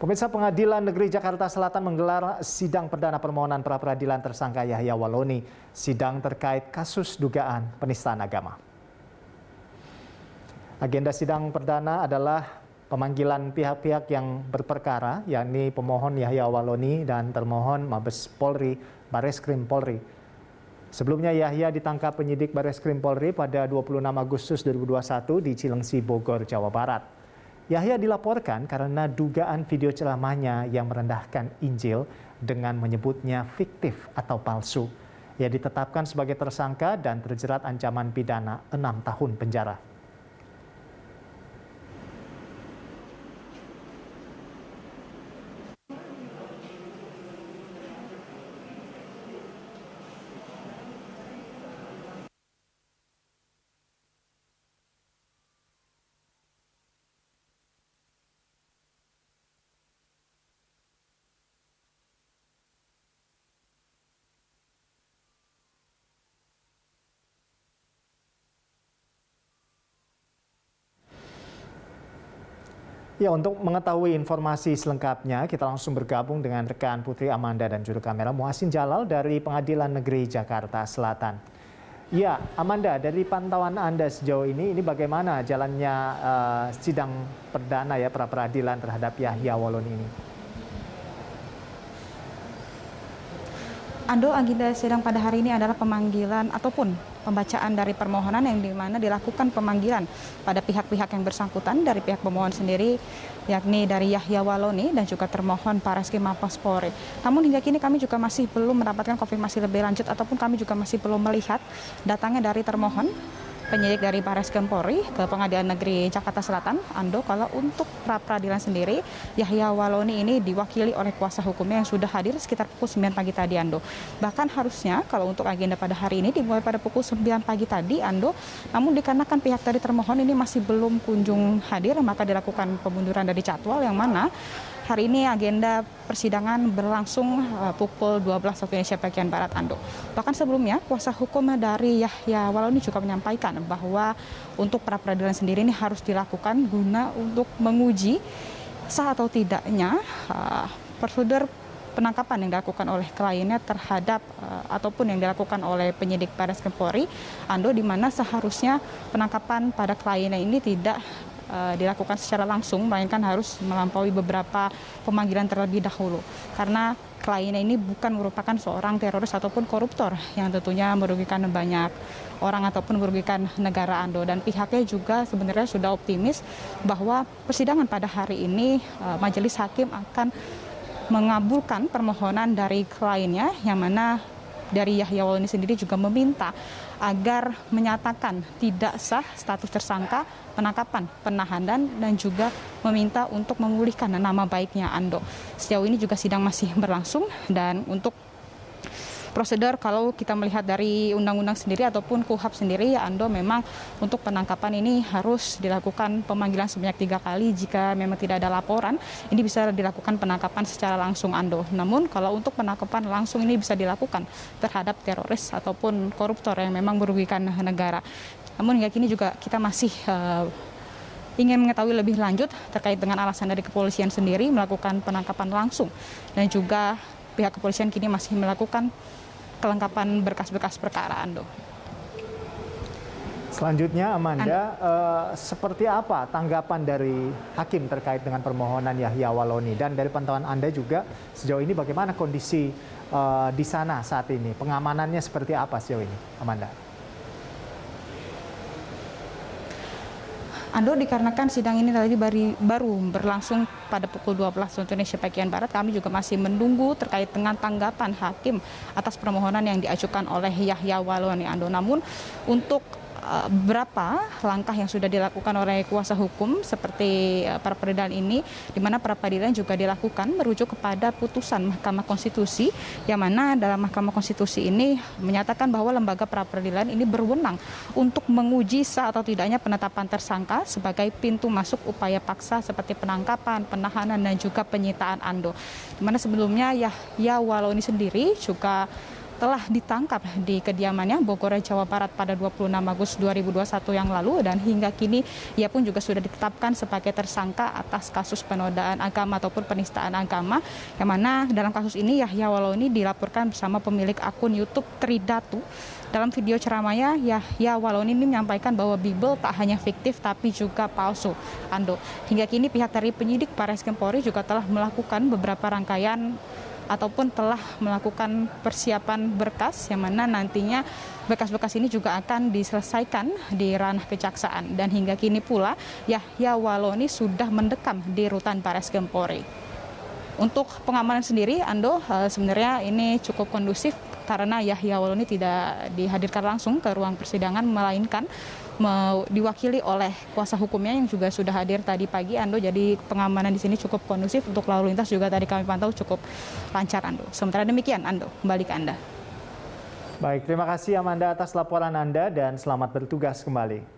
Pemirsa, Pengadilan Negeri Jakarta Selatan menggelar sidang perdana permohonan pra-peradilan tersangka Yahya Walloni, sidang terkait kasus dugaan penistaan agama. Agenda sidang perdana adalah pemanggilan pihak-pihak yang berperkara, yakni pemohon Yahya Walloni dan termohon Mabes Polri, Bareskrim Polri. Sebelumnya Yahya ditangkap penyidik Bareskrim Polri pada 26 Agustus 2021 di Cilengsi, Bogor, Jawa Barat. Yahya dilaporkan karena dugaan video ceramahnya yang merendahkan Injil dengan menyebutnya fiktif atau palsu. Ia ditetapkan sebagai tersangka dan terjerat ancaman pidana 6 tahun penjara. Ya, untuk mengetahui informasi selengkapnya, kita langsung bergabung dengan rekan Putri Amanda dan juru kamera Muhsin Jalal dari Pengadilan Negeri Jakarta Selatan. Ya, Amanda, dari pantauan Anda sejauh ini bagaimana jalannya sidang perdana ya pra-peradilan terhadap Yahya Walloni ini? Ando, agenda sidang pada hari ini adalah pemanggilan ataupun pembacaan dari permohonan yang dimana dilakukan pemanggilan pada pihak-pihak yang bersangkutan dari pihak pemohon sendiri, yakni dari Yahya Walloni dan juga termohon Bareskrim Mabes Polri. Namun hingga kini kami juga masih belum mendapatkan konfirmasi lebih lanjut ataupun kami juga masih belum melihat datangnya dari termohon penyidik dari Bareskrim Polri ke Pengadilan Negeri Jakarta Selatan. Ando, kalau untuk pra-peradilan sendiri, Yahya Walloni ini diwakili oleh kuasa hukumnya yang sudah hadir sekitar pukul 9 pagi tadi, Ando. Bahkan harusnya kalau untuk agenda pada hari ini dimulai pada pukul 9 pagi tadi, Ando. Namun dikarenakan pihak dari termohon ini masih belum kunjung hadir, maka dilakukan pemunduran dari jadwal yang mana hari ini agenda persidangan berlangsung pukul 12 waktu Indonesia bagian Barat, Ando. Bahkan sebelumnya, kuasa hukum dari Yahya Walloni juga menyampaikan bahwa untuk pra-peradilan sendiri ini harus dilakukan guna untuk menguji sah atau tidaknya prosedur penangkapan yang dilakukan oleh kliennya terhadap ataupun yang dilakukan oleh penyidik Bareskrim Polri, Ando, di mana seharusnya penangkapan pada kliennya ini tidak dilakukan secara langsung, melainkan harus melampaui beberapa pemanggilan terlebih dahulu. Karena kliennya ini bukan merupakan seorang teroris ataupun koruptor yang tentunya merugikan banyak orang ataupun merugikan negara, Ando. Dan pihaknya juga sebenarnya sudah optimis bahwa persidangan pada hari ini majelis hakim akan mengabulkan permohonan dari kliennya, yang mana dari Yahya Walloni sendiri juga meminta agar menyatakan tidak sah status tersangka, penangkapan, penahanan, dan juga meminta untuk memulihkan nama baiknya, Ando. Sejauh ini juga sidang masih berlangsung, dan untuk prosedur kalau kita melihat dari undang-undang sendiri ataupun KUHP sendiri, ya Ando, memang untuk penangkapan ini harus dilakukan pemanggilan sebanyak 3 kali. Jika memang tidak ada laporan, ini bisa dilakukan penangkapan secara langsung, Ando. Namun kalau untuk penangkapan langsung ini bisa dilakukan terhadap teroris ataupun koruptor yang memang merugikan negara. Namun hingga kini juga kita masih ingin mengetahui lebih lanjut terkait dengan alasan dari kepolisian sendiri melakukan penangkapan langsung, dan juga pihak kepolisian kini masih melakukan kelengkapan berkas-berkas perkara, Ando. Selanjutnya, Amanda, seperti apa tanggapan dari hakim terkait dengan permohonan Yahya Walloni? Dan dari pantauan Anda juga sejauh ini bagaimana kondisi di sana saat ini? Pengamanannya seperti apa sejauh ini, Amanda? Ando, dikarenakan sidang ini tadi baru berlangsung pada pukul 12 waktu Indonesia bagian Barat, kami juga masih menunggu terkait dengan tanggapan hakim atas permohonan yang diajukan oleh Yahya Walloni, Ando. Namun untuk berapa langkah yang sudah dilakukan oleh kuasa hukum seperti pra-peradilan ini, di mana pra-peradilan juga dilakukan merujuk kepada putusan Mahkamah Konstitusi, yang mana dalam Mahkamah Konstitusi ini menyatakan bahwa lembaga pra-peradilan ini berwenang untuk menguji sah atau tidaknya penetapan tersangka sebagai pintu masuk upaya paksa seperti penangkapan, penahanan, dan juga penyitaan, Ando. Di mana sebelumnya Yahya Walloni sendiri juga telah ditangkap di kediamannya Bogor, Jawa Barat pada 26 Agustus 2021 yang lalu, dan hingga kini ia pun juga sudah ditetapkan sebagai tersangka atas kasus penodaan agama ataupun penistaan agama, yang mana dalam kasus ini Yahya Waloni dilaporkan bersama pemilik akun YouTube Tridatu. Dalam video ceramahnya, Yahya Waloni ini menyampaikan bahwa Bible tak hanya fiktif tapi juga palsu. Ando, hingga kini pihak dari penyidik Barreskrim Polri juga telah melakukan beberapa rangkaian ataupun telah melakukan persiapan berkas, yang mana nantinya berkas-berkas ini juga akan diselesaikan di ranah kejaksaan. Dan hingga kini pula Yahya Waloni sudah mendekam di rutan Barreskrim Polri. Untuk pengamanan sendiri, Ando, sebenarnya ini cukup kondusif karena Yahya Waloni tidak dihadirkan langsung ke ruang persidangan, melainkan diwakili oleh kuasa hukumnya yang juga sudah hadir tadi pagi, Ando. Jadi pengamanan di sini cukup kondusif, untuk lalu lintas juga tadi kami pantau cukup lancar, Ando. Sementara demikian, Ando, kembali ke Anda. Baik, terima kasih Amanda atas laporan Anda dan selamat bertugas kembali.